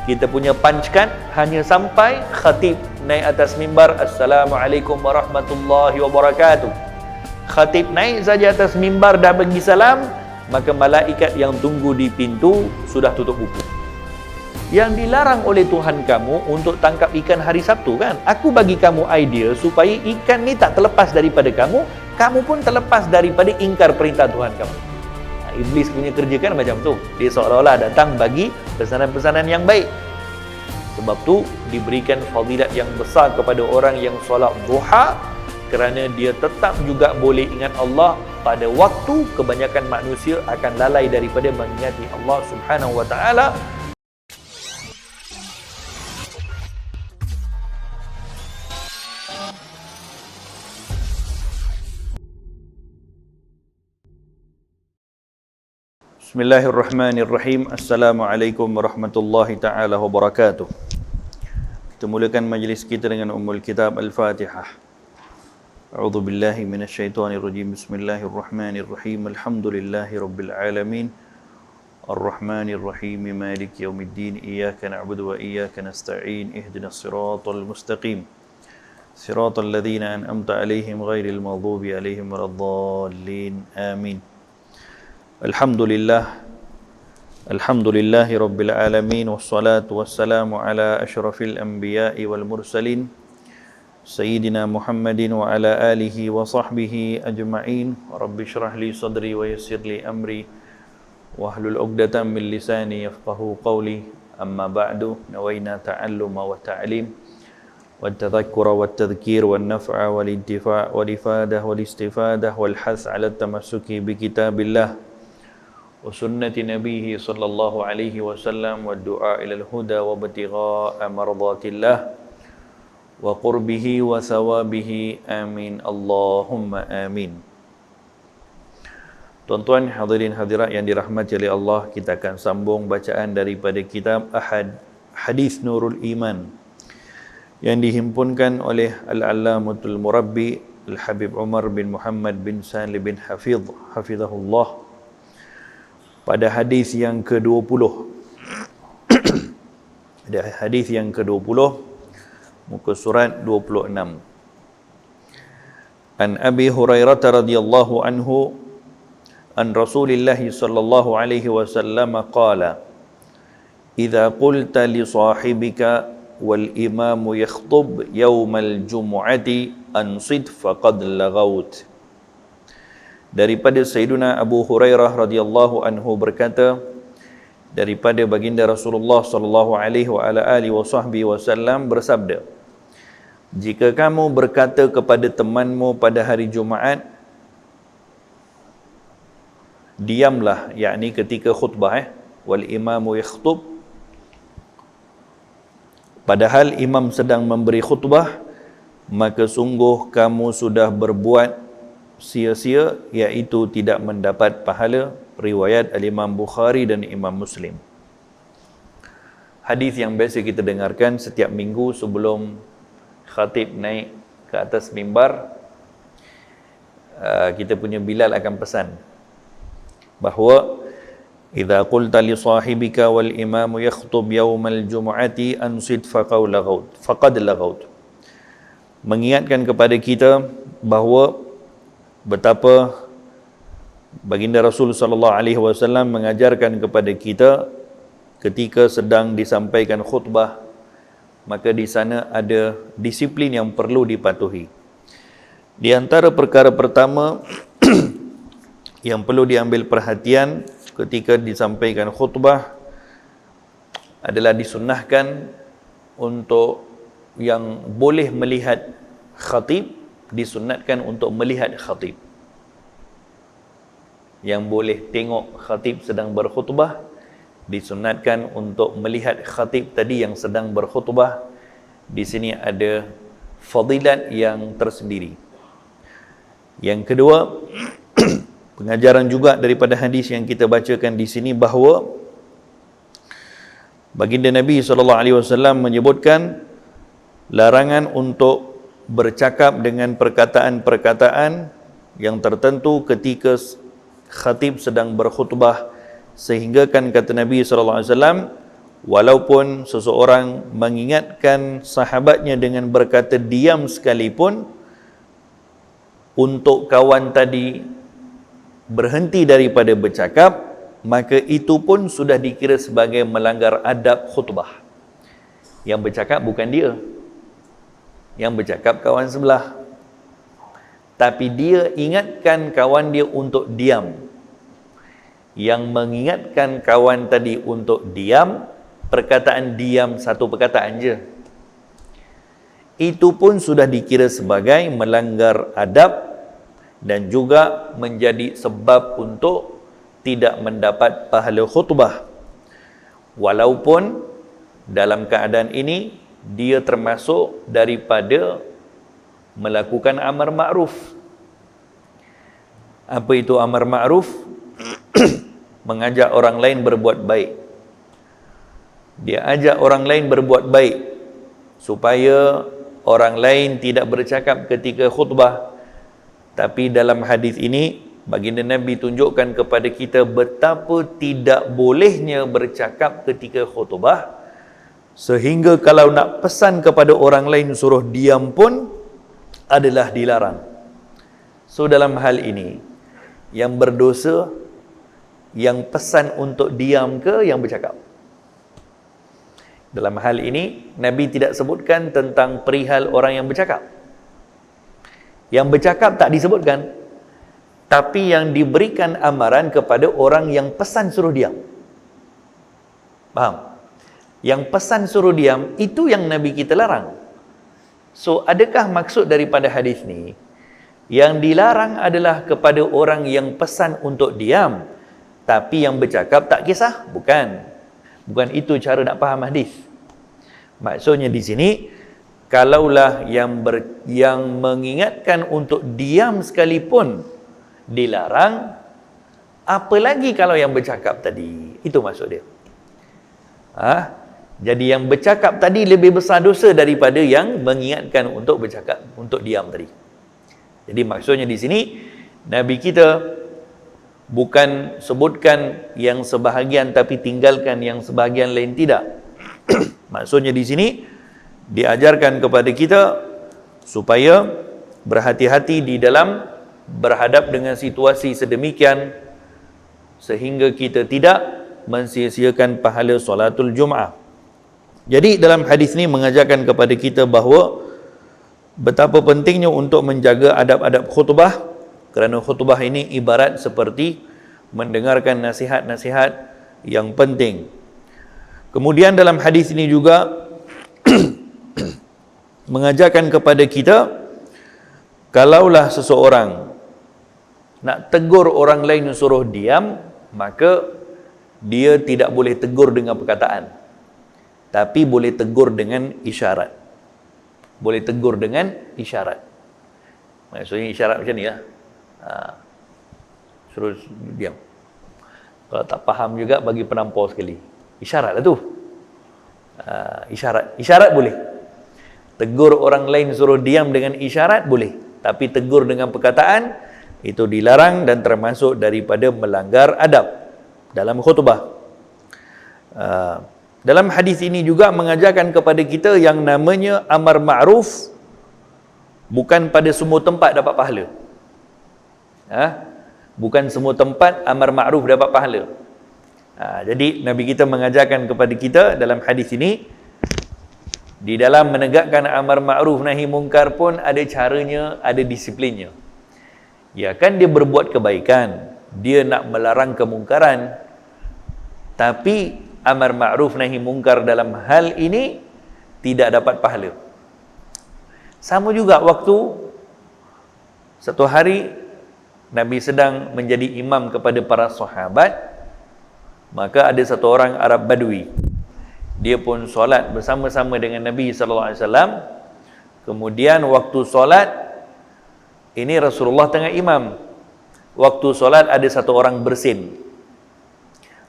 Kita punya punch card hanya sampai khatib naik atas mimbar, Assalamualaikum warahmatullahi wabarakatuh. Khatib naik saja atas mimbar dah bagi salam, maka malaikat yang tunggu di pintu sudah tutup buku. Yang dilarang oleh Tuhan kamu untuk tangkap ikan hari Sabtu kan? Aku bagi kamu idea supaya ikan ni tak terlepas daripada kamu, kamu pun terlepas daripada ingkar perintah Tuhan kamu. Iblis punya kerja kan macam tu. Dia seolah-olah datang bagi pesanan-pesanan yang baik. Sebab tu diberikan fadilat yang besar kepada orang yang solat duha, kerana dia tetap juga boleh ingat Allah pada waktu kebanyakan manusia akan lalai daripada mengingati Allah Subhanahu wa taala. Bismillahirrahmanirrahim. Assalamualaikum warahmatullahi ta'ala wabarakatuh. Kita mulakan majlis kita dengan Ummul Kitab Al-Fatihah. A'udzu billahi minasyaitonir rajim. Bismillahirrahmanirrahim. Alhamdulillahi rabbil alamin. Ar-Rahmanir Rahim. Maliki yaumiddin. Iyyaka na'budu wa iyyaka nasta'in. Ihdinas siratal mustaqim. Siratal ladzina an'amta 'alaihim ghairil maghdubi 'alaihim waladdallin. Amin. Alhamdulillahi rabbil alamin, wassalatu wassalamu ala asyrafil anbiya'i wal mursalin Sayyidina Muhammadin wa ala alihi wa sahbihi ajma'in. Rabbi syrah li sadri wa yassir li amri wahlul 'uqdatam min lisani yafqahu qawli. Amma ba'du, nawayna ta'alluma wa ta'lim wa tadhakkura wa tadhkir wa naf'a wal intifa' wal ifadah wal istifadah wal hath 'ala tamassuki bi kitabillah wa sunnati nabiyhi sallallahu alaihi wasallam wa du'a ilal huda wa batigha'a mardatillah wa qurbihi wa thawabihi. Amin Allahumma amin. Tuan-tuan hadirin hadirat yang dirahmati oleh Allah, kita akan sambung bacaan daripada kitab Hadis Nurul Iman yang dihimpunkan oleh Al-Allamatul Murabbi Al-Habib Umar bin Muhammad bin Salim bin Hafizahullah pada hadis yang ke-20. Ada hadis yang ke-20, muka surat 26. An Abi Hurairah radhiyallahu anhu an Rasulillah sallallahu alaihi wasallam qala, "Idza qulta li sahibika wal imamu yakhtub yaumal jumu'ati ansid faqad laghawt." Daripada Sayyiduna Abu Hurairah radhiyallahu anhu berkata, daripada baginda Rasulullah sallallahu alaihi wasallam bersabda, jika kamu berkata kepada temanmu pada hari Jumaat, diamlah, yakni ketika khutbah, wal imamu yakhtub, padahal imam sedang memberi khutbah, maka sungguh kamu sudah berbuat sia-sia, iaitu tidak mendapat pahala. Riwayat Al-Imam Bukhari dan Imam Muslim. Hadis yang biasa kita dengarkan setiap minggu sebelum khatib naik ke atas mimbar. Kita punya Bilal akan pesan bahawa idza qulta li sahibika wal imamu yakhtub yaumal jumu'ati ansid faqad laghawt, mengingatkan kepada kita bahawa betapa baginda Rasul sallallahu alaihi wasallam mengajarkan kepada kita ketika sedang disampaikan khutbah, maka di sana ada disiplin yang perlu dipatuhi. Di antara perkara pertama yang perlu diambil perhatian ketika disampaikan khutbah adalah disunnahkan untuk yang boleh melihat khatib, disunatkan untuk melihat khatib. Yang boleh tengok khatib sedang berkhutbah, disunatkan untuk melihat khatib tadi yang sedang berkhutbah. Di sini ada fadilat yang tersendiri. Yang kedua, pengajaran juga daripada hadis yang kita bacakan di sini bahawa baginda Nabi SAW menyebutkan larangan untuk bercakap dengan perkataan-perkataan yang tertentu ketika khatib sedang berkhutbah, sehingga kan kata Nabi SAW, Walaupun seseorang mengingatkan sahabatnya dengan berkata diam sekalipun, untuk kawan tadi berhenti daripada bercakap, maka itu pun sudah dikira sebagai melanggar adab khutbah. Yang bercakap bukan dia, yang bercakap kawan sebelah, tapi dia ingatkan kawan dia untuk diam. Yang mengingatkan kawan tadi untuk diam, perkataan diam satu perkataan je, itu pun sudah dikira sebagai melanggar adab dan juga menjadi sebab untuk tidak mendapat pahala khutbah. Walaupun dalam keadaan ini dia termasuk daripada melakukan amar ma'ruf. Apa itu amar ma'ruf? Mengajak orang lain berbuat baik. Dia ajak orang lain berbuat baik supaya orang lain tidak bercakap ketika khutbah. Tapi dalam hadis ini, baginda Nabi tunjukkan kepada kita betapa tidak bolehnya bercakap ketika khutbah, sehingga kalau nak pesan kepada orang lain suruh diam pun adalah dilarang. So dalam hal ini, yang berdosa yang pesan untuk diam ke yang bercakap? Dalam hal ini, Nabi tidak sebutkan tentang perihal orang yang bercakap. Yang bercakap tak disebutkan, tapi yang diberikan amaran kepada orang yang pesan suruh diam. Faham? Yang pesan suruh diam, itu yang Nabi kita larang. So, adakah maksud daripada hadis ni, yang dilarang adalah kepada orang yang pesan untuk diam, tapi yang bercakap tak kisah? Bukan. Bukan itu cara nak faham hadis. Maksudnya di sini, kalaulah yang mengingatkan untuk diam sekalipun dilarang, apalagi kalau yang bercakap tadi. Itu maksud dia. Jadi yang bercakap tadi lebih besar dosa daripada yang mengingatkan untuk bercakap, untuk diam tadi. Jadi maksudnya di sini, Nabi kita bukan sebutkan yang sebahagian tapi tinggalkan yang sebahagian lain, tidak. Maksudnya di sini diajarkan kepada kita supaya berhati-hati di dalam berhadap dengan situasi sedemikian sehingga kita tidak mensia-siakan pahala solatul Jumaat. Jadi dalam hadis ini mengajarkan kepada kita bahawa betapa pentingnya untuk menjaga adab-adab khutbah, kerana khutbah ini ibarat seperti mendengarkan nasihat-nasihat yang penting. Kemudian dalam hadis ini juga mengajarkan kepada kita, kalaulah seseorang nak tegur orang lain suruh diam, maka dia tidak boleh tegur dengan perkataan, tapi boleh tegur dengan isyarat. Boleh tegur dengan isyarat. Maksudnya isyarat macam ni lah. Suruh diam. Kalau tak faham juga, bagi penampau sekali. Isyarat lah tu. Isyarat boleh. Tegur orang lain suruh diam dengan isyarat boleh. Tapi tegur dengan perkataan, itu dilarang dan termasuk daripada melanggar adab dalam khutbah. Dalam hadis ini juga mengajarkan kepada kita yang namanya amar ma'ruf bukan pada semua tempat dapat pahala. Bukan semua tempat amar ma'ruf dapat pahala. Jadi Nabi kita mengajarkan kepada kita dalam hadis ini, di dalam menegakkan amar ma'ruf nahi mungkar pun ada caranya, ada disiplinnya. Ya kan, dia berbuat kebaikan, dia nak melarang kemungkaran, tapi amar ma'ruf nahi mungkar dalam hal ini tidak dapat pahala. Sama juga waktu satu hari Nabi sedang menjadi imam kepada para sahabat, maka ada satu orang Arab Badui. Dia pun solat bersama-sama dengan Nabi SAW. Kemudian waktu solat, ini Rasulullah tengah imam. Waktu solat ada satu orang bersin.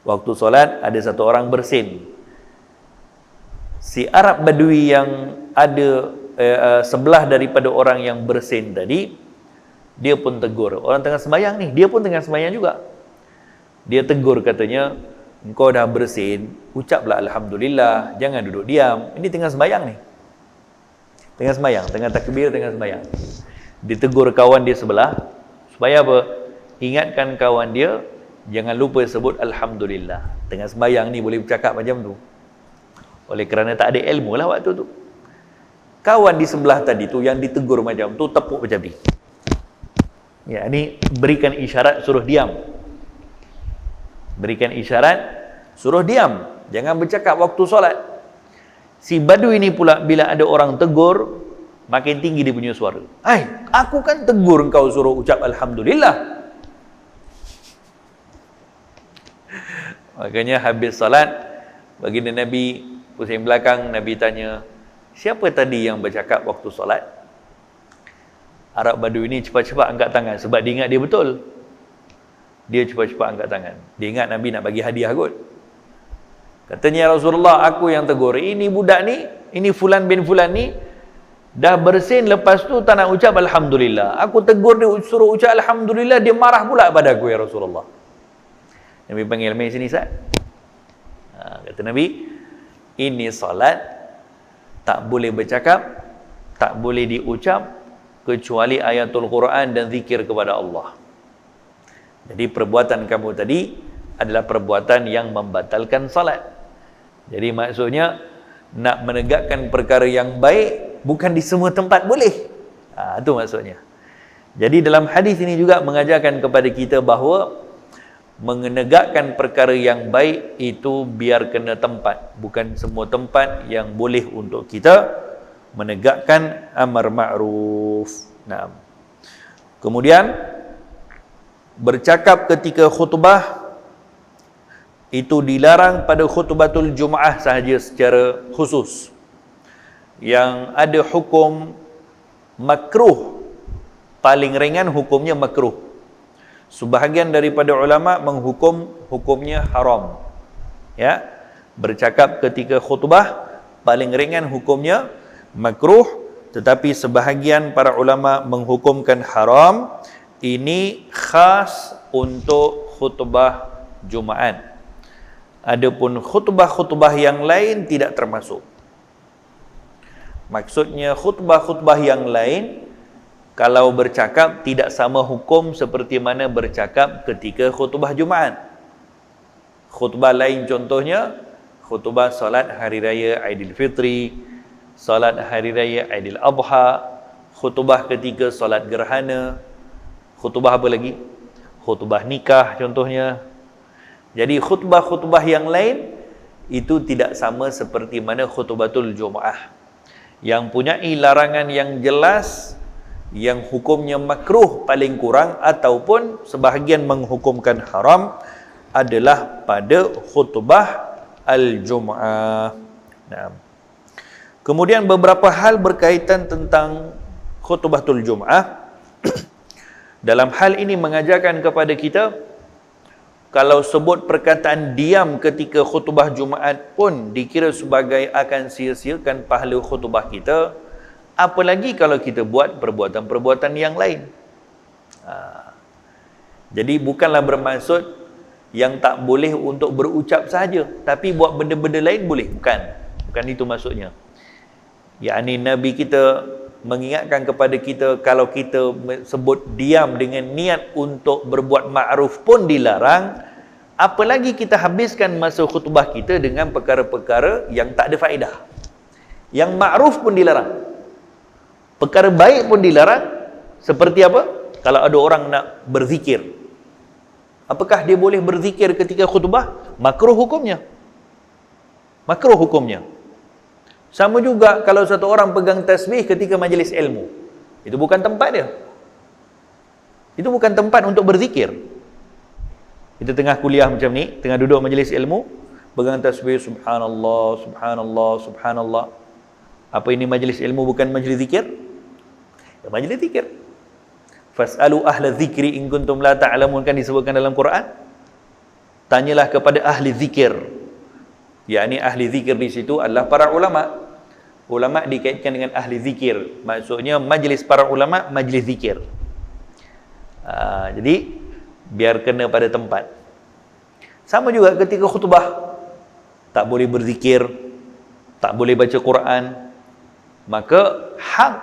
Waktu solat ada satu orang bersin. Si Arab Badui yang ada sebelah daripada orang yang bersin tadi, dia pun tegur. Orang tengah sembahyang ni, dia pun tengah sembahyang juga. Dia tegur, katanya, engkau dah bersin, ucaplah Alhamdulillah, jangan duduk diam. Ini tengah sembahyang ni. Tengah sembahyang, tengah takbir, tengah sembahyang. Ditegur kawan dia sebelah, supaya apa? Ingatkan kawan dia, jangan lupa sebut Alhamdulillah. Tengah sembahyang ni boleh bercakap macam tu. Oleh kerana tak ada ilmu lah waktu tu. Kawan di sebelah tadi tu yang ditegur macam tu, tepuk macam ni. Ya, ni berikan isyarat suruh diam. Berikan isyarat suruh diam, jangan bercakap waktu solat. Si badui ini pula bila ada orang tegur, makin tinggi dia punya suara. Hai, aku kan tegur engkau suruh ucap Alhamdulillah. Makanya habis salat, baginda Nabi pusing belakang, Nabi tanya, siapa tadi yang bercakap waktu solat? Arab badui ini cepat-cepat angkat tangan sebab dia ingat dia betul. Dia cepat-cepat angkat tangan. Dia ingat Nabi nak bagi hadiah kot. Katanya, Rasulullah, aku yang tegur. Ini budak ni, ini Fulan bin Fulan ni, dah bersin lepas tu tak nak ucap Alhamdulillah. Aku tegur dia suruh ucap Alhamdulillah, dia marah pula pada aku, ya Rasulullah. Nabi panggil, mai sini Sa'ad. Kata Nabi, ini salat, tak boleh bercakap, tak boleh diucap, kecuali ayatul Quran dan zikir kepada Allah. Jadi perbuatan kamu tadi adalah perbuatan yang membatalkan salat. Jadi maksudnya nak menegakkan perkara yang baik bukan di semua tempat boleh. Itu maksudnya. Jadi dalam hadis ini juga mengajarkan kepada kita bahawa menegakkan perkara yang baik itu biar kena tempat. Bukan semua tempat yang boleh untuk kita menegakkan amar ma'ruf. Nah. Kemudian bercakap ketika khutbah itu dilarang pada khutbatul Jumaah sahaja secara khusus. Yang ada hukum makruh, paling ringan hukumnya makruh. Sebahagian daripada ulama menghukum hukumnya haram. Ya, bercakap ketika khutbah paling ringan hukumnya makruh, tetapi sebahagian para ulama menghukumkan haram. Ini khas untuk khutbah Jumaat. Adapun khutbah-khutbah yang lain tidak termasuk. Maksudnya khutbah-khutbah yang lain kalau bercakap tidak sama hukum seperti mana bercakap ketika khutbah Jumaat. Khutbah lain contohnya khutbah solat hari raya Aidilfitri, solat hari raya Aidil Adha, khutbah ketika solat gerhana, khutbah apa lagi? Khutbah nikah contohnya. Jadi khutbah-khutbah yang lain itu tidak sama seperti mana khutbatul Jumaah. Yang punyai larangan yang jelas, yang hukumnya makruh paling kurang ataupun sebahagian menghukumkan haram adalah pada khutbah al-Jum'ah. Nah. Kemudian beberapa hal berkaitan tentang khutbatul Jum'ah. Dalam hal ini mengajarkan kepada kita, kalau sebut perkataan diam ketika khutbah Jumaat pun dikira sebagai akan sia-siakan pahala khutbah kita, apalagi kalau kita buat perbuatan-perbuatan yang lain. Jadi bukanlah bermaksud yang tak boleh untuk berucap sahaja, tapi buat benda-benda lain boleh. Bukan itu maksudnya. Yakni Nabi kita mengingatkan kepada kita, kalau kita sebut diam dengan niat untuk berbuat ma'ruf pun dilarang, apalagi kita habiskan masa khutbah kita dengan perkara-perkara yang tak ada faedah. Yang ma'ruf pun dilarang, perkara baik pun dilarang. Seperti apa? Kalau ada orang nak berzikir, apakah dia boleh berzikir ketika khutbah? Makruh hukumnya. Makruh hukumnya. Sama juga kalau satu orang pegang tasbih ketika majlis ilmu. Itu bukan tempat dia. Itu bukan tempat untuk berzikir. Kita tengah kuliah macam ni, tengah duduk majlis ilmu, pegang tasbih, subhanallah, subhanallah, subhanallah. Apa ini majlis ilmu bukan majlis zikir? Ya, majlis zikir. Fas'alu ahla zikri in kuntum la ta'lamun, kan disebutkan dalam Quran. Tanyalah kepada ahli zikir. Yakni ahli zikir di situ adalah para ulama. Ulama dikaitkan dengan ahli zikir. Maksudnya majlis para ulama, majlis zikir. Jadi biar kena pada tempat. Sama juga ketika khutbah, tak boleh berzikir, tak boleh baca Quran. Maka hak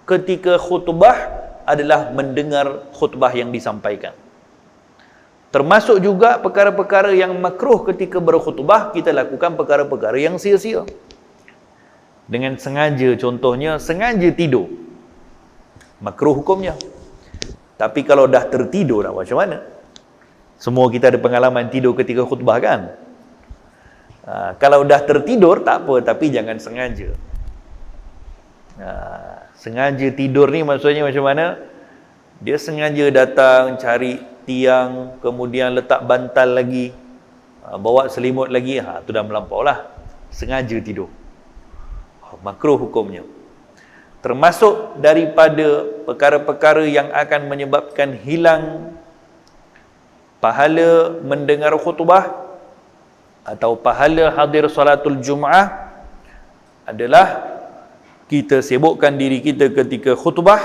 ketika khutbah adalah mendengar khutbah yang disampaikan. Termasuk juga perkara-perkara yang makruh ketika berkhutbah, kita lakukan perkara-perkara yang sia-sia. Dengan sengaja, contohnya sengaja tidur, makruh hukumnya. Tapi kalau dah tertidur, dah macam mana? Semua kita ada pengalaman tidur ketika khutbah kan? Kalau dah tertidur tak apa, tapi jangan sengaja. Sengaja tidur ni maksudnya macam mana? Dia sengaja datang cari tiang, kemudian letak bantal lagi, bawa selimut lagi, tu dah melampau lah. Sengaja tidur, makruh hukumnya. Termasuk daripada perkara-perkara yang akan menyebabkan hilang pahala mendengar khutbah atau pahala hadir salatul Jumaah adalah kita sibukkan diri kita ketika khutbah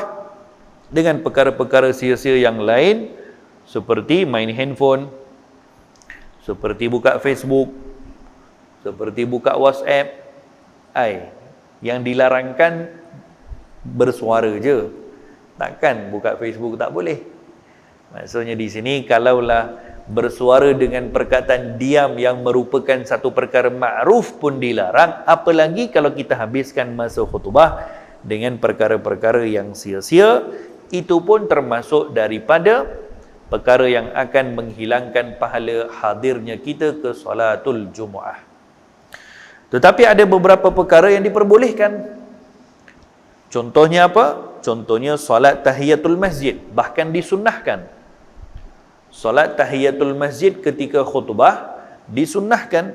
dengan perkara-perkara sia-sia yang lain, seperti main handphone, seperti buka Facebook, seperti buka WhatsApp. Yang dilarangkan bersuara je, takkan buka Facebook tak boleh. Maksudnya di sini kalaulah bersuara dengan perkataan diam yang merupakan satu perkara ma'ruf pun dilarang, apalagi kalau kita habiskan masa khutbah dengan perkara-perkara yang sia-sia. Itu pun termasuk daripada perkara yang akan menghilangkan pahala hadirnya kita ke salatul Jumaah. Tetapi ada beberapa perkara yang diperbolehkan. Contohnya apa? Contohnya solat tahiyatul masjid, bahkan disunnahkan. Solat tahiyatul masjid ketika khutbah disunnahkan.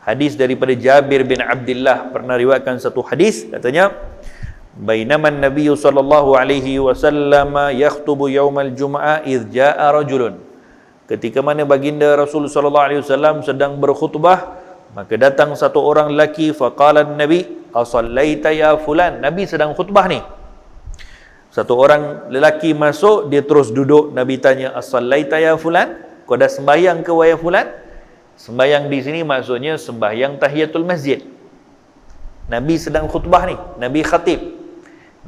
Hadis daripada Jabir bin Abdullah pernah riwayatkan satu hadis, katanya, bainaman Nabi sallallahu alaihi wasallam yakhutubu yaumal Jum'ah idz jaa rajulun. Ketika mana baginda Rasul sallallahu alaihi wasallam sedang berkhutbah, maka datang satu orang lelaki, faqala Nabi, asallaita ya fulan. Nabi sedang khutbah ni. Satu orang lelaki masuk, dia terus duduk. Nabi tanya, as-sallaita ya fulan? Kau dah sembahyang ke wahai fulan? Sembahyang di sini maksudnya sembahyang tahiyatul masjid. Nabi sedang khutbah ni, Nabi khatib.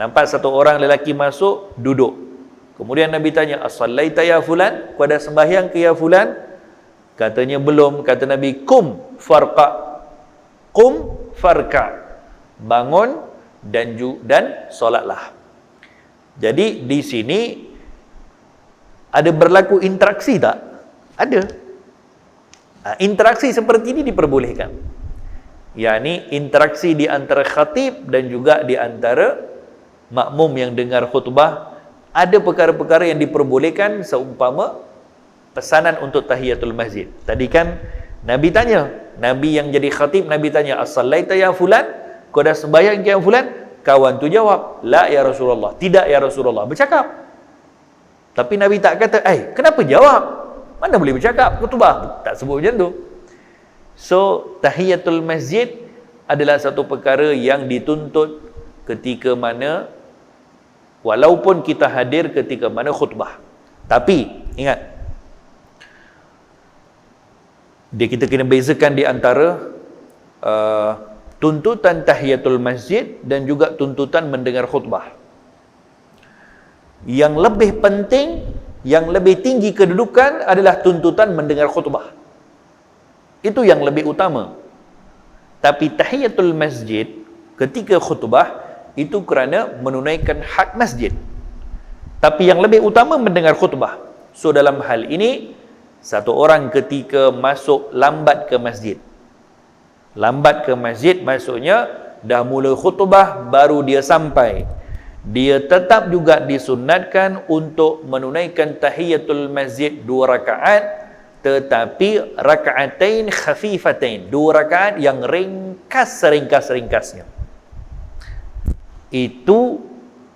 Nampak satu orang lelaki masuk, duduk. Kemudian Nabi tanya, as-sallaita ya fulan? Kau dah sembahyang ke ya fulan? Katanya belum. Kata Nabi, kum farqa. Kum farqa. Bangun dan solatlah. Jadi di sini ada berlaku interaksi tak? Ada. Interaksi seperti ini diperbolehkan. yakni interaksi di antara khatib dan juga di antara makmum yang dengar khutbah. Ada perkara-perkara yang diperbolehkan seumpama pesanan untuk tahiyatul masjid. Tadi kan Nabi tanya, Nabi yang jadi khatib, Nabi tanya, as-sallaita ya fulan? Kau dah sembahyang ke fulan? Kawan tu jawab, la ya Rasulullah. Tidak ya Rasulullah. Bercakap. Tapi Nabi tak kata, kenapa jawab? Mana boleh bercakap? Khutbah. Tak sebut macam tu. So, tahiyatul masjid adalah satu perkara yang dituntut ketika mana, walaupun kita hadir ketika mana khutbah. Tapi, ingat, kita kena bezakan di antara tuntutan tahiyatul masjid dan juga tuntutan mendengar khutbah. Yang lebih penting, yang lebih tinggi kedudukan adalah tuntutan mendengar khutbah. Itu yang lebih utama. Tapi tahiyatul masjid ketika khutbah itu kerana menunaikan hak masjid. Tapi yang lebih utama mendengar khutbah. So dalam hal ini, satu orang ketika masuk lambat ke masjid. Lambat ke masjid maksudnya dah mula khutbah baru dia sampai. Dia tetap juga disunatkan untuk menunaikan tahiyatul masjid 2 rakaat, tetapi rakaatain khafifatain, 2 rakaat yang ringkas seringkas-ringkasnya. Itu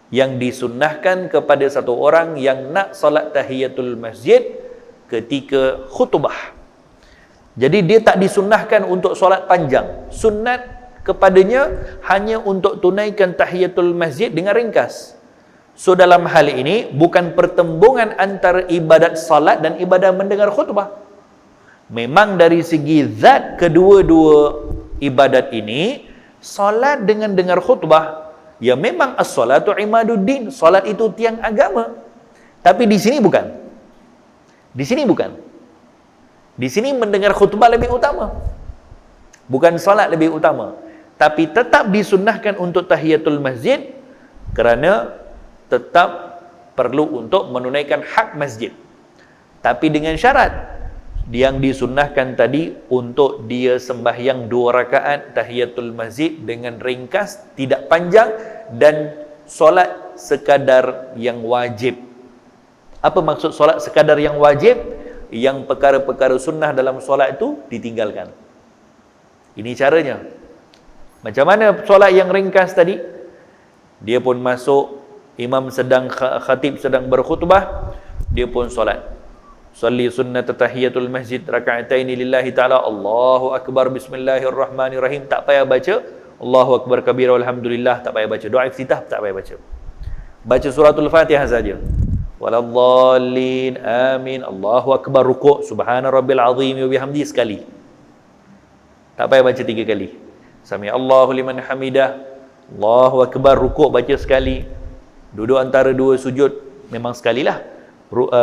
yang disunnahkan kepada satu orang yang nak solat tahiyatul masjid ketika khutbah. Jadi dia tak disunnahkan untuk solat panjang. Sunnat kepadanya hanya untuk tunaikan tahiyatul masjid dengan ringkas. So dalam hal ini bukan pertembungan antara ibadat salat dan ibadat mendengar khutbah. Memang dari segi zat kedua-dua ibadat ini, solat dengan dengar khutbah, ya memang as-salatu imaduddin, solat itu tiang agama. Tapi di sini bukan. Di sini bukan. Di sini mendengar khutbah lebih utama. Bukan solat lebih utama. Tapi tetap disunnahkan untuk tahiyatul masjid kerana tetap perlu untuk menunaikan hak masjid. Tapi dengan syarat yang disunnahkan tadi untuk dia sembahyang 2 rakaat tahiyatul masjid dengan ringkas, tidak panjang, dan solat sekadar yang wajib. Apa maksud solat sekadar yang wajib? Yang perkara-perkara sunnah dalam solat itu ditinggalkan. Ini caranya. Macam mana solat yang ringkas tadi? Dia pun masuk, imam sedang, khatib sedang berkhutbah, dia pun solat. Salli sunnat tahiyatul masjid raka'ataini lillahi ta'ala, Allahu akbar, bismillahirrahmanirrahim. Tak payah baca Allahu akbar kabira walhamdulillah, tak payah baca doa iftitah, tak payah baca. Baca suratul Fatihah saja. Waladdallin, amin, Allahu akbar, rukuk, subhana rabbil azim wa bihamdi sekali. Tak payah baca 3 kali. Sami Allahu liman hamidah, Allahu akbar, rukuk baca sekali. Duduk antara 2 sujud memang sekalilah.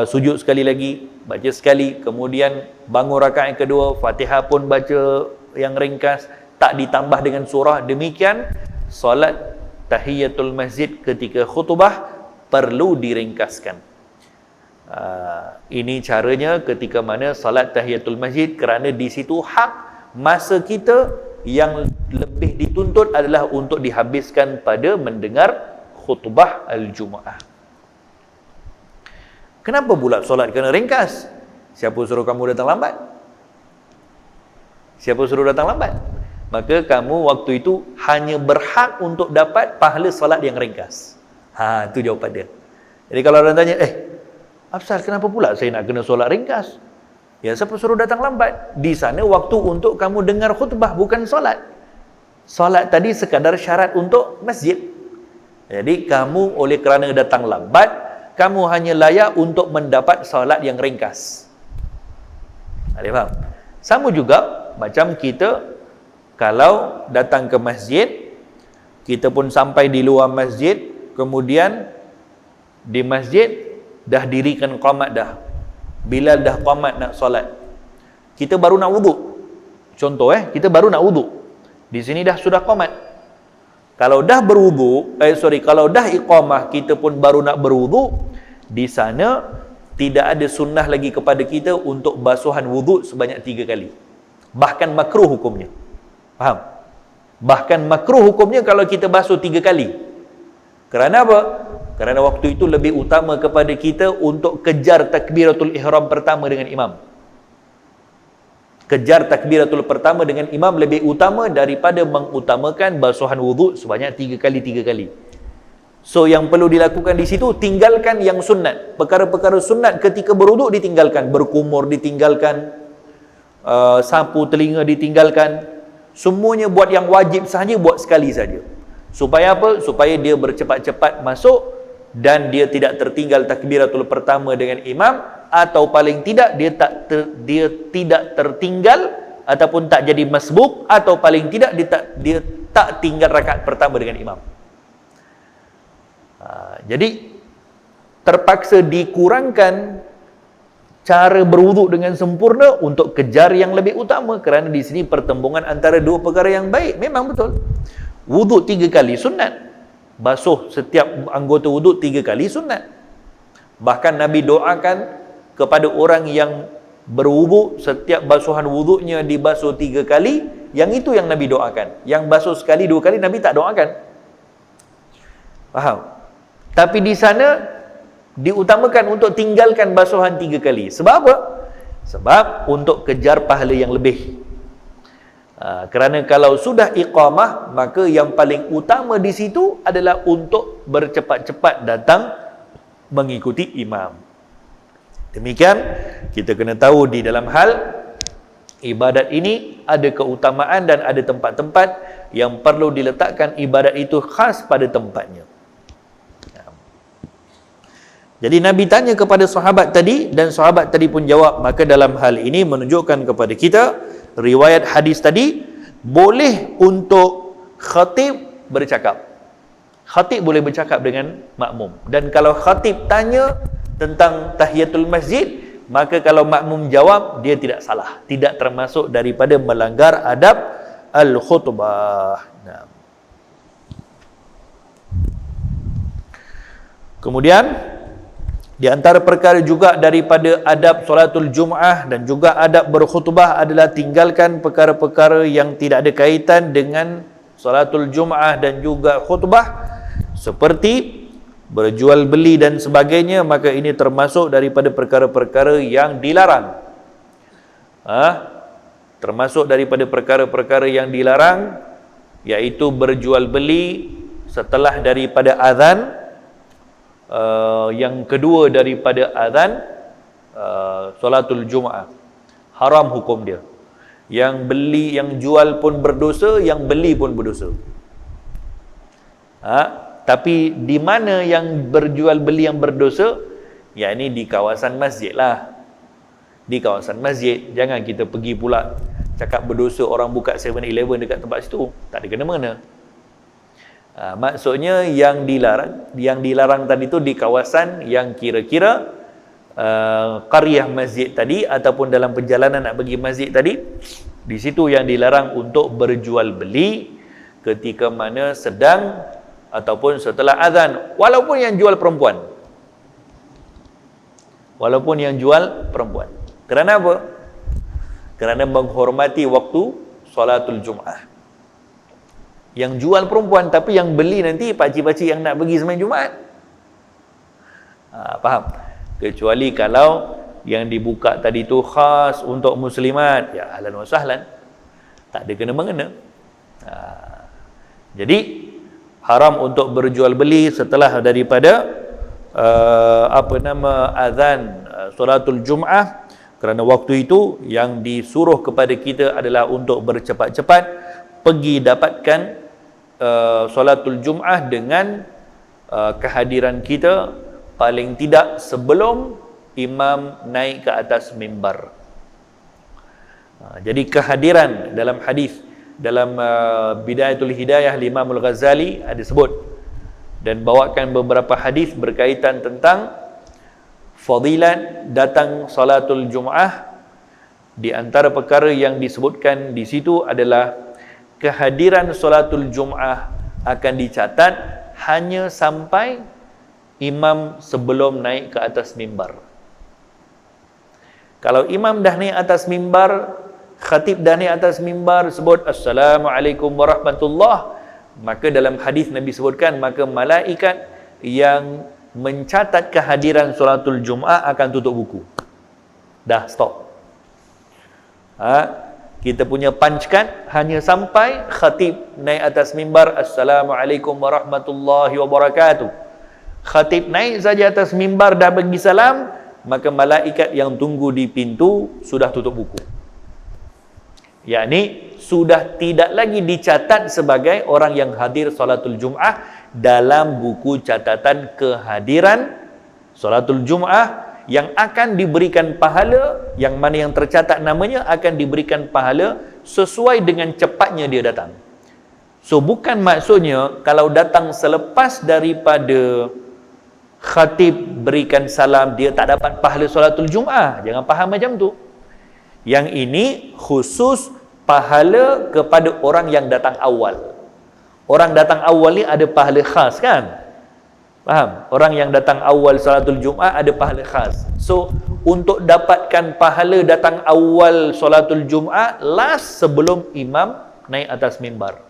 Sujud sekali lagi, baca sekali, kemudian bangun rakaat yang kedua, Fatihah pun baca yang ringkas, tak ditambah dengan surah. Demikian solat tahiyatul masjid ketika khutbah perlu diringkaskan. Ini caranya ketika mana solat tahiyatul masjid, kerana di situ hak masa kita yang lebih dituntut adalah untuk dihabiskan pada mendengar khutbah al-Jumu'ah. Kenapa pula solat kena ringkas? Siapa suruh kamu datang lambat? Siapa suruh datang lambat? Maka kamu waktu itu hanya berhak untuk dapat pahala solat yang ringkas. Itu jawapan dia. Jadi kalau orang tanya, Afsal, kenapa pula saya nak kena solat ringkas? Ya, siapa suruh datang lambat? Di sana waktu untuk kamu dengar khutbah, bukan solat. Solat tadi sekadar syarat untuk masjid. Jadi kamu oleh kerana datang lambat, kamu hanya layak untuk mendapat solat yang ringkas. Ada faham? Sama juga macam kita kalau datang ke masjid, kita pun sampai di luar masjid, kemudian di masjid dah dirikan qamat dah. Bilal dah qamat nak solat. Kita baru nak wuduk. Contoh kita baru nak wuduk. Di sini dah sudah qamat. Kalau dah berwuduk, kalau dah iqamah, kita pun baru nak berwuduk, di sana tidak ada sunnah lagi kepada kita untuk basuhan wuduk sebanyak 3 kali. Bahkan makruh hukumnya. Faham? Bahkan makruh hukumnya kalau kita basuh 3 kali. Kerana apa? Kerana waktu itu lebih utama kepada kita untuk kejar takbiratul ihram pertama dengan imam. Kejar takbiratul pertama dengan imam lebih utama daripada mengutamakan basuhan wuduk sebanyak 3 kali. So yang perlu dilakukan di situ, tinggalkan yang sunat. Perkara-perkara sunat ketika berwuduk ditinggalkan. Berkumur ditinggalkan, sapu telinga ditinggalkan. Semuanya buat yang wajib sahaja, buat sekali saja. Supaya apa? Supaya dia bercepat-cepat masuk dan dia tidak tertinggal takbiratul pertama dengan imam, atau paling tidak dia tidak tertinggal ataupun tak jadi masbuk, atau paling tidak dia tak tinggal rakaat pertama dengan imam. Jadi terpaksa dikurangkan cara berwuduk dengan sempurna untuk kejar yang lebih utama, kerana di sini pertembungan antara 2 perkara yang baik. Memang betul, wuduk 3 kali sunat, basuh setiap anggota wuduk 3 kali sunat. Bahkan Nabi doakan kepada orang yang berwuduk, setiap basuhan wuduknya dibasuh 3 kali, yang itu yang Nabi doakan. Yang basuh sekali 2 kali Nabi tak doakan. Faham? Tapi di sana diutamakan untuk tinggalkan basuhan 3 kali. Sebab apa? Sebab untuk kejar pahala yang lebih. Kerana kalau sudah iqamah, maka yang paling utama di situ adalah untuk bercepat-cepat datang mengikuti imam. Demikian, kita kena tahu di dalam hal ibadat ini ada keutamaan dan ada tempat-tempat yang perlu diletakkan ibadat itu khas pada tempatnya. Jadi Nabi tanya kepada sahabat tadi dan sahabat tadi pun jawab. Maka dalam hal ini menunjukkan kepada kita riwayat hadis tadi boleh untuk khatib bercakap. Khatib boleh bercakap dengan makmum. Dan kalau khatib tanya tentang tahiyatul masjid, maka kalau makmum jawab, dia tidak salah, tidak termasuk daripada melanggar adab al-khutbah. Nah. Kemudian di antara perkara juga daripada adab solatul Jum'ah dan juga adab berkhutbah adalah tinggalkan perkara-perkara yang tidak ada kaitan dengan solatul Jum'ah dan juga khutbah, seperti berjual beli dan sebagainya. Maka ini termasuk daripada perkara-perkara yang dilarang. Termasuk daripada perkara-perkara yang dilarang, iaitu berjual beli setelah daripada azan. Yang kedua daripada azan solatul Jum'ah, haram hukum dia. Yang beli, yang jual pun berdosa, yang beli pun berdosa. Tapi di mana yang berjual beli yang berdosa? Ya, ini di kawasan masjid lah. Di kawasan masjid. Jangan kita pergi pula cakap berdosa orang buka 7-Eleven dekat tempat situ. Tak ada kena-mengena. Maksudnya yang dilarang tadi tu di kawasan yang kira-kira qaryah masjid tadi, ataupun dalam perjalanan nak pergi masjid tadi, di situ yang dilarang untuk berjual beli ketika mana sedang ataupun setelah azan, walaupun yang jual perempuan. Walaupun yang jual perempuan. Kerana apa? Kerana menghormati waktu solatul Jum'ah. Yang jual perempuan, tapi yang beli nanti pakcik-pakcik yang nak pergi sembahyang Jumaat. Faham? Kecuali kalau yang dibuka tadi tu khas untuk muslimat, ya ahlan wa sahlan, tak ada kena-mengena. Jadi haram untuk berjual beli setelah daripada azan solatul Jum'ah, kerana waktu itu yang disuruh kepada kita adalah untuk bercepat-cepat pergi dapatkan solatul Jum'ah dengan kehadiran kita paling tidak sebelum imam naik ke atas mimbar. Jadi kehadiran dalam hadis, dalam Bidayatul Hidayah Imam Al-Ghazali ada sebut dan bawakan beberapa hadis berkaitan tentang fadilat datang solatul Jum'ah. Di antara perkara yang disebutkan di situ adalah kehadiran solatul Jum'ah akan dicatat hanya sampai imam sebelum naik ke atas mimbar. Kalau imam dah naik atas mimbar, khatib dah naik atas mimbar, sebut Assalamualaikum warahmatullah, maka dalam hadis Nabi sebutkan, maka malaikat yang mencatat kehadiran solatul Jum'ah akan tutup buku. Dah stop. Kita punya punch card hanya sampai khatib naik atas mimbar, Assalamualaikum warahmatullahi wabarakatuh. Khatib naik saja atas mimbar dah bagi salam, maka malaikat yang tunggu di pintu sudah tutup buku. Yakni sudah tidak lagi dicatat sebagai orang yang hadir solatul Jum'ah dalam buku catatan kehadiran solatul Jum'ah, yang akan diberikan pahala, yang mana yang tercatat namanya akan diberikan pahala sesuai dengan cepatnya dia datang. So bukan maksudnya kalau datang selepas daripada khatib berikan salam dia tak dapat pahala solatul Jum'ah. Jangan faham macam tu. Yang ini khusus pahala kepada orang yang datang awal. Orang datang awal ni ada pahala khas kan? Faham? Orang yang datang awal solatul Jum'ah ada pahala khas. So, untuk dapatkan pahala datang awal solatul Jum'ah, last sebelum imam naik atas mimbar.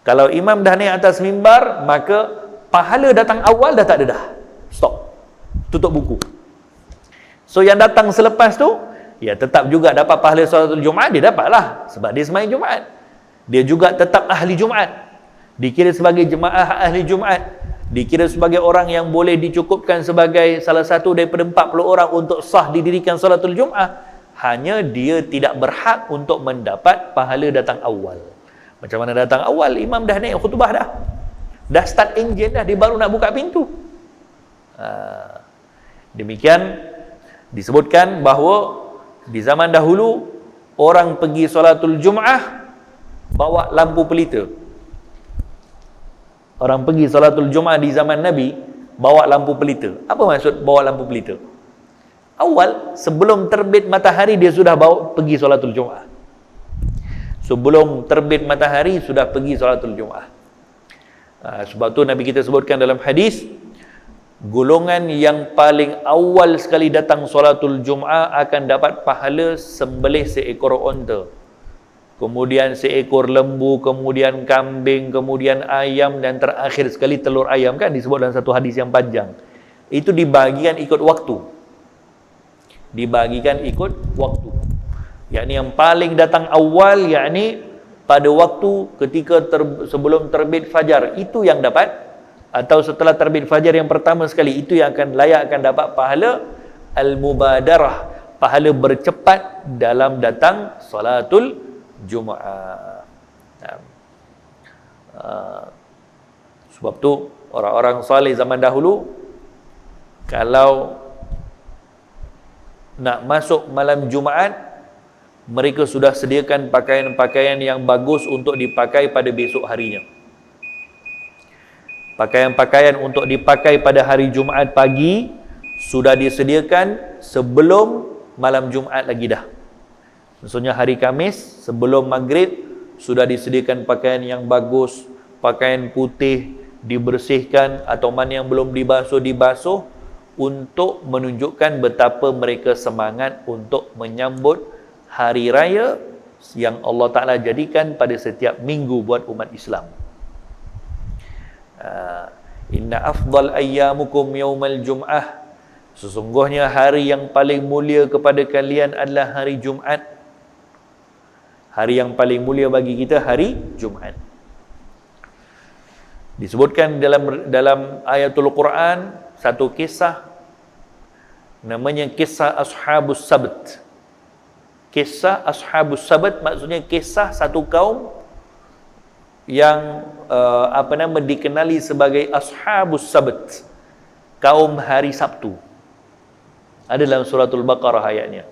Kalau imam dah naik atas mimbar, maka pahala datang awal dah tak ada dah. Stop. Tutup buku. So, yang datang selepas tu, ya tetap juga dapat pahala solatul Jum'ah, dia dapatlah. Sebab dia sembahyang Jumaat. Dia juga tetap ahli Jumaat. Dikira sebagai jemaah ahli Jumaat. Dikira sebagai orang yang boleh dicukupkan sebagai salah satu daripada 40 orang untuk sah didirikan solatul Jum'ah. Hanya dia tidak berhak untuk mendapat pahala datang awal. Macam mana datang awal? Imam dah naik khutbah dah. Dah start enjin dah, dia baru nak buka pintu. Demikian disebutkan bahawa di zaman dahulu orang pergi solatul Jum'ah bawa lampu pelita. Orang pergi solatul Jum'ah di zaman Nabi bawa lampu pelita. Apa maksud bawa lampu pelita? Awal, sebelum terbit matahari dia sudah bawa pergi solatul Jum'ah. Sebelum terbit matahari sudah pergi solatul Jum'ah. Sebab tu Nabi kita sebutkan dalam hadis, golongan yang paling awal sekali datang solatul Jum'ah akan dapat pahala sembelih seekor unta, kemudian seekor lembu, kemudian kambing, kemudian ayam, dan terakhir sekali telur ayam, kan disebut dalam satu hadis yang panjang. Itu dibagikan ikut waktu. Dibagikan ikut waktu. Yakni yang paling datang awal, yakni pada waktu ketika sebelum terbit fajar, itu yang dapat, atau setelah terbit fajar yang pertama sekali, itu yang akan layak akan dapat pahala al-mubadarah, pahala bercepat dalam datang salatul Jumaat. Sebab tu orang-orang saleh zaman dahulu kalau nak masuk malam Jumaat, mereka sudah sediakan pakaian-pakaian yang bagus untuk dipakai pada besok harinya. Pakaian-pakaian untuk dipakai pada hari Jumaat pagi sudah disediakan sebelum malam Jumaat lagi dah. Maksudnya hari Khamis sebelum maghrib sudah disediakan pakaian yang bagus, pakaian putih dibersihkan, atau mana yang belum dibasuh, untuk menunjukkan betapa mereka semangat untuk menyambut hari raya yang Allah Ta'ala jadikan pada setiap minggu buat umat Islam. Inna afdal ayyamukum yawmal jum'ah, sesungguhnya hari yang paling mulia kepada kalian adalah hari Jumaat. Hari yang paling mulia bagi kita hari Jumaat. Disebutkan dalam ayatul Quran satu kisah, namanya kisah Ashabus Sabt. Kisah Ashabus Sabt maksudnya kisah satu kaum yang dikenali sebagai Ashabus Sabt, kaum hari Sabtu. Ada dalam suratul Baqarah ayatnya.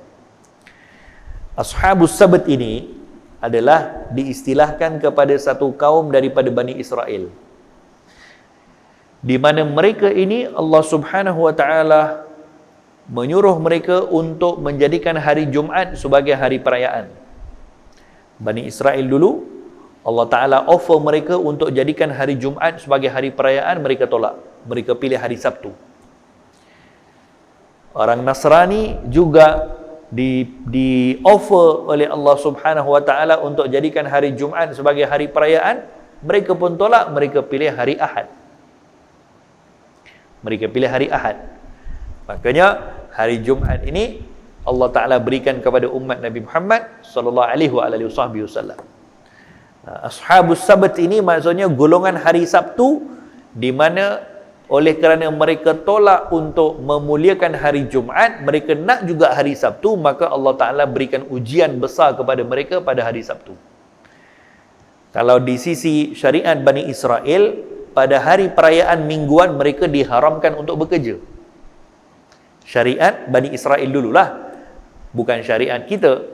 Ashabus Sabt ini adalah diistilahkan kepada satu kaum daripada Bani Israel, di mana mereka ini Allah Subhanahu wa taala menyuruh mereka untuk menjadikan hari Jumaat sebagai hari perayaan. Bani Israel dulu Allah Ta'ala offer mereka untuk jadikan hari Jumaat sebagai hari perayaan, mereka tolak. Mereka pilih hari Sabtu. Orang Nasrani juga di offer oleh Allah Subhanahu wa taala untuk jadikan hari Jumaat sebagai hari perayaan, mereka pun tolak, mereka pilih hari Ahad. Mereka pilih hari Ahad. Makanya hari Jumaat ini Allah Ta'ala berikan kepada umat Nabi Muhammad sallallahu alaihi wasallam. Ashabus Sabt ini maksudnya golongan hari Sabtu, di mana oleh kerana mereka tolak untuk memuliakan hari Jumaat, mereka nak juga hari Sabtu, maka Allah Ta'ala berikan ujian besar kepada mereka pada hari Sabtu. Kalau di sisi syariat Bani Israel, pada hari perayaan mingguan mereka diharamkan untuk bekerja. Syariat Bani Israel dululah, bukan syariat kita.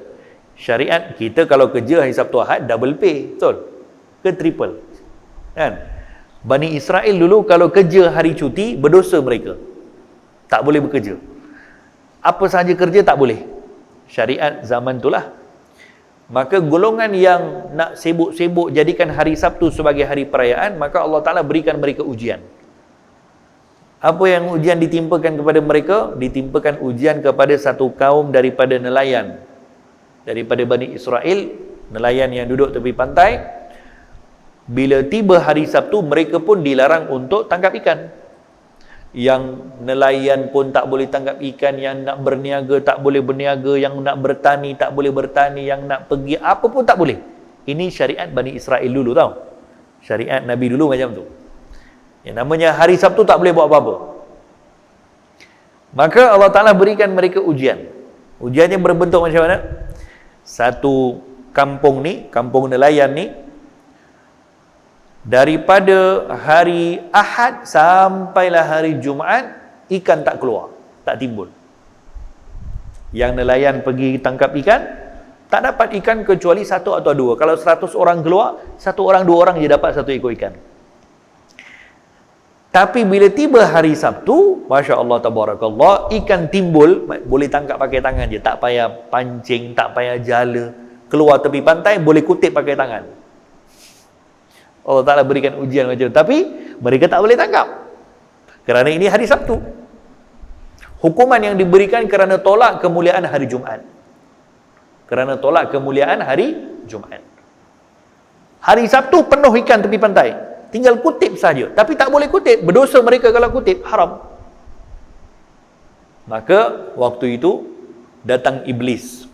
Syariat kita kalau kerja hari Sabtu Ahad double pay, betul? Ke triple, kan? Bani Israel dulu kalau kerja hari cuti berdosa mereka, tak boleh bekerja. Apa sahaja kerja tak boleh. Syariat zaman itulah. Maka golongan yang nak sibuk-sibuk jadikan hari Sabtu sebagai hari perayaan, maka Allah Ta'ala berikan mereka ujian. Apa yang ujian ditimpakan kepada mereka? Ditimpakan ujian kepada satu kaum daripada nelayan, daripada Bani Israel, nelayan yang duduk tepi pantai. Bila tiba hari Sabtu, mereka pun dilarang untuk tangkap ikan. Yang nelayan pun tak boleh tangkap ikan, yang nak berniaga tak boleh berniaga, yang nak bertani tak boleh bertani, yang nak pergi apa pun tak boleh. Ini syariat Bani Israel dulu, tahu? Syariat Nabi dulu macam tu. Yang namanya hari Sabtu tak boleh buat apa-apa. Maka Allah Ta'ala berikan mereka ujian. Ujiannya berbentuk macam mana? Satu kampung ni, kampung nelayan ni, daripada hari Ahad sampailah hari Jumaat, ikan tak keluar. tak timbul. Yang nelayan pergi tangkap ikan, tak dapat ikan kecuali 1 atau 2. Kalau 100 orang keluar, 1 orang 2 orang je dapat 1 ekor ikan. Tapi bila tiba hari Sabtu, Masya Allah tabarakallah, ikan timbul, boleh tangkap pakai tangan je, tak payah pancing, tak payah jala, keluar tepi pantai, boleh kutip pakai tangan. Allah Ta'ala berikan ujian macam tu, tapi mereka tak boleh tangkap kerana ini hari Sabtu. Hukuman yang diberikan kerana tolak kemuliaan hari Jumaat. Kerana tolak kemuliaan hari Jumaat. Hari Sabtu penuh ikan tepi pantai, tinggal kutip saja, tapi tak boleh kutip, berdosa mereka kalau kutip, haram. Maka waktu itu datang iblis.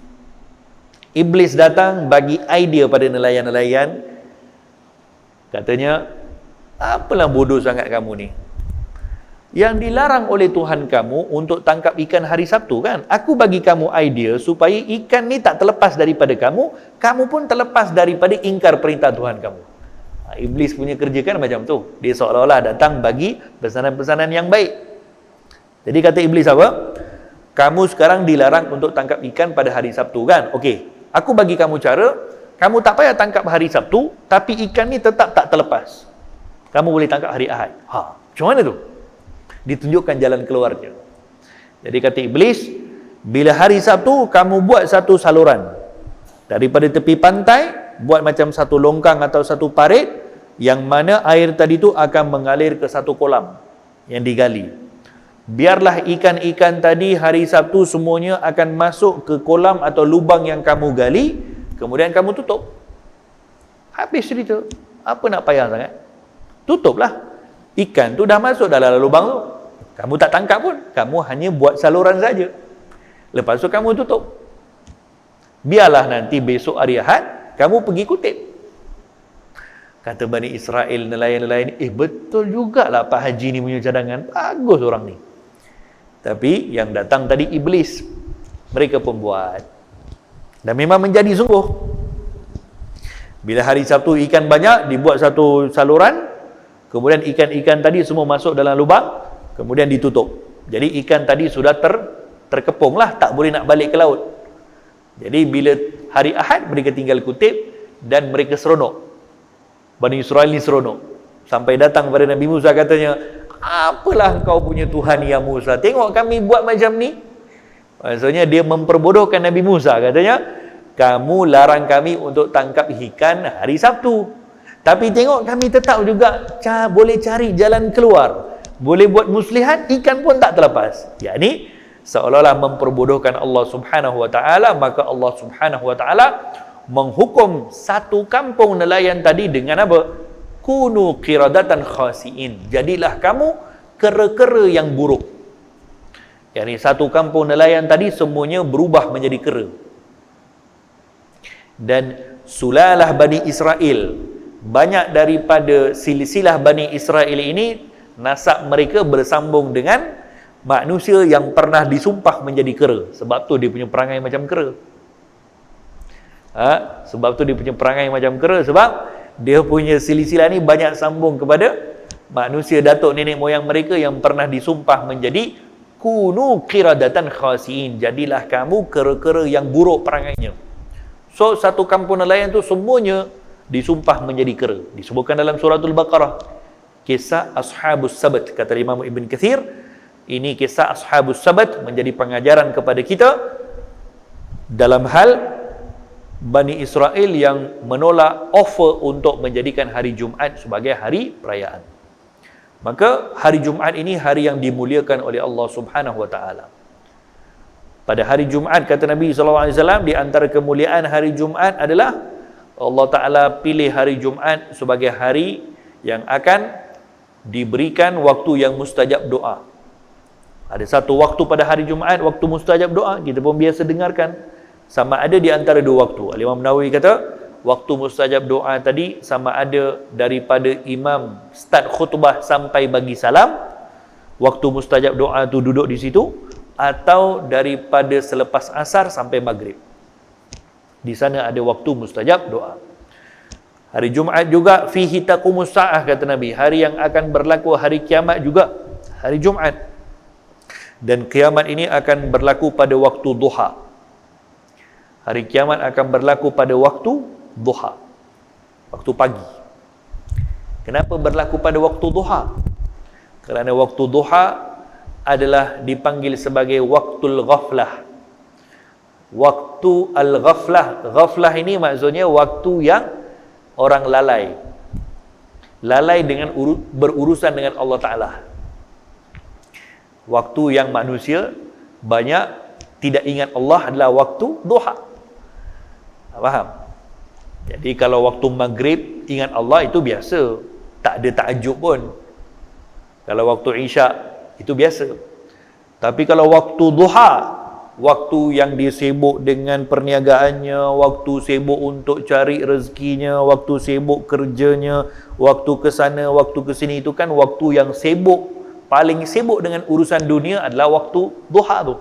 Iblis datang bagi idea pada nelayan-nelayan, katanya, apalah bodoh sangat kamu ni, yang dilarang oleh Tuhan kamu untuk tangkap ikan hari Sabtu kan, aku bagi kamu idea supaya ikan ni tak terlepas daripada kamu, kamu pun terlepas daripada ingkar perintah Tuhan kamu. Iblis punya kerja kan macam tu, dia seolah-olah datang bagi pesanan-pesanan yang baik. Jadi kata iblis apa? Kamu sekarang dilarang untuk tangkap ikan pada hari Sabtu kan, okey, aku bagi kamu cara, kamu tak payah tangkap hari Sabtu, tapi ikan ni tetap tak terlepas, kamu boleh tangkap hari Ahad. Macam mana tu? Ditunjukkan jalan keluarnya. Jadi kata iblis, bila hari Sabtu kamu buat satu saluran daripada tepi pantai, buat macam satu longkang atau satu parit, yang mana air tadi tu akan mengalir ke satu kolam yang digali. Biarlah ikan-ikan tadi hari Sabtu semuanya akan masuk ke kolam atau lubang yang kamu gali, kemudian kamu tutup. Habis cerita. Apa nak payah sangat? Tutuplah. Ikan tu dah masuk dalam lubang tu, kamu tak tangkap pun, kamu hanya buat saluran saja. Lepas tu kamu tutup. Biarlah nanti besok hari Ahad kamu pergi kutip. Kata Bani Israel, nelayan-nelayan ni, betul jugalah Pak Haji ni punya cadangan, bagus orang ni. Tapi yang datang tadi iblis, mereka pun buat, dan memang menjadi sungguh. Bila hari Sabtu ikan banyak, dibuat satu saluran, kemudian ikan-ikan tadi semua masuk dalam lubang, kemudian ditutup. Jadi ikan tadi sudah terkepung lah, tak boleh nak balik ke laut. Jadi bila hari Ahad, mereka tinggal kutip dan mereka seronok. Bani Israel ni seronok. Sampai datang kepada Nabi Musa, katanya, apalah kau punya Tuhan ya Musa, tengok kami buat macam ni. Maksudnya dia memperbodohkan Nabi Musa, katanya, kamu larang kami untuk tangkap ikan hari Sabtu, tapi tengok kami tetap juga boleh cari jalan keluar, boleh buat muslihat, ikan pun tak terlepas. Yakni seolah-olah memperbodohkan Allah Subhanahu wa taala. Maka Allah Subhanahu wa taala menghukum satu kampung nelayan tadi dengan apa? Kunu qiradatan khasiin. Jadilah kamu kera-kera yang buruk. Yakni satu kampung nelayan tadi semuanya berubah menjadi kera. Dan sulalah Bani Israel, banyak daripada silsilah Bani Israel ini, nasab mereka bersambung dengan manusia yang pernah disumpah menjadi kera. Sebab tu dia punya perangai macam kera. Sebab tu dia punya perangai macam kera, sebab dia punya silsilah ni banyak sambung kepada manusia datuk nenek moyang mereka yang pernah disumpah menjadi kunu qiradatan khasiin. Jadilah kamu kera-kera yang buruk perangainya. So satu kampung nelayan tu semuanya disumpah menjadi kera. Disebutkan dalam suratul Baqarah, kisah Ashabus Sabt. Kata Imam Ibn Kathir, ini kisah Ashabus Sabt menjadi pengajaran kepada kita dalam hal Bani Israel yang menolak offer untuk menjadikan hari Jumaat sebagai hari perayaan. Maka hari Jumaat ini hari yang dimuliakan oleh Allah Subhanahu wa taala. Pada hari Jumaat, kata Nabi SAW, di antara kemuliaan hari Jumaat adalah Allah Ta'ala pilih hari Jumaat sebagai hari yang akan diberikan waktu yang mustajab doa. Ada satu waktu pada hari Jumaat, waktu mustajab doa, kita pun biasa dengarkan. Sama ada di antara dua waktu. Al-Imam Nawawi kata, waktu mustajab doa tadi sama ada daripada imam start khutbah sampai bagi salam, waktu mustajab doa tu duduk di situ, atau daripada selepas asar sampai maghrib. Di sana ada waktu mustajab doa. Hari Jumaat juga fihi taqumus saah, kata Nabi, hari yang akan berlaku hari kiamat juga hari Jumaat. Dan kiamat ini akan berlaku pada waktu duha. Hari kiamat akan berlaku pada waktu duha, waktu pagi. Kenapa berlaku pada waktu duha? Kerana waktu duha adalah dipanggil sebagai waktul ghaflah. Waktu al-ghaflah. Ghaflah ini maksudnya waktu yang orang lalai. Lalai dengan berurusan dengan Allah Ta'ala. Waktu yang manusia banyak tidak ingat Allah adalah waktu duha. Faham? Jadi kalau waktu maghrib ingat Allah itu biasa, tak ada takjub pun. Kalau waktu isyak itu biasa. Tapi kalau waktu duha, waktu yang dia sibuk dengan perniagaannya, waktu sibuk untuk cari rezekinya, waktu sibuk kerjanya, waktu ke sana, waktu ke sini, itu kan waktu yang sibuk. Paling sibuk dengan urusan dunia adalah waktu duha tu,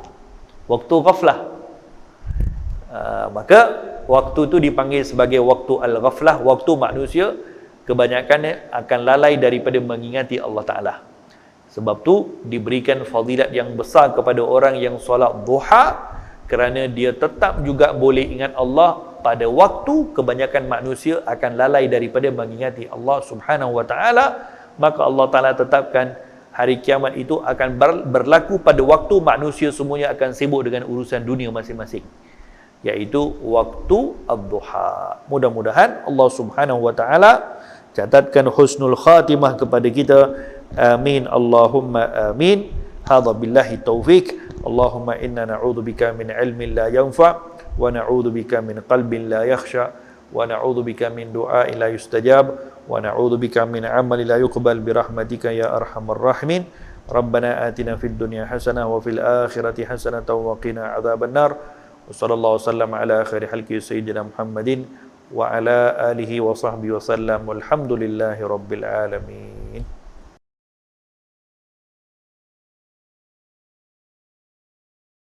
waktu ghaflah. Maka waktu itu dipanggil sebagai waktu al-ghaflah. Waktu manusia kebanyakannya akan lalai daripada mengingati Allah Ta'ala. Sebab tu diberikan fadilat yang besar kepada orang yang solat duha, kerana dia tetap juga boleh ingat Allah pada waktu kebanyakan manusia akan lalai daripada mengingati Allah Subhanahu wa Ta'ala. Maka Allah Ta'ala tetapkan hari kiamat itu akan berlaku pada waktu manusia semuanya akan sibuk dengan urusan dunia masing-masing, iaitu waktu ad-duha. Mudah-mudahan Allah Subhanahu wa Ta'ala catatkan husnul khatimah kepada kita. Amin Allahumma amin. Hadza billahi taufik. Allahumma inna na'udzubika min ilmin la yanfa' wa na'udzubika min qalbin la yakhsha wa na'udzubika min du'ain la yustajab wa na'udzubika min 'amalin la yuqbal bi rahmatika ya arhamar rahimin. Rabbana atina fid dunya hasanah wa fil akhirati hasanah wa qina adzabannar. Wa sallallahu wasallam ala khairi halqi sayyidina Muhammadin wa ala alihi wa sahbihi wa sallam. Walhamdulillahi rabbil alamin.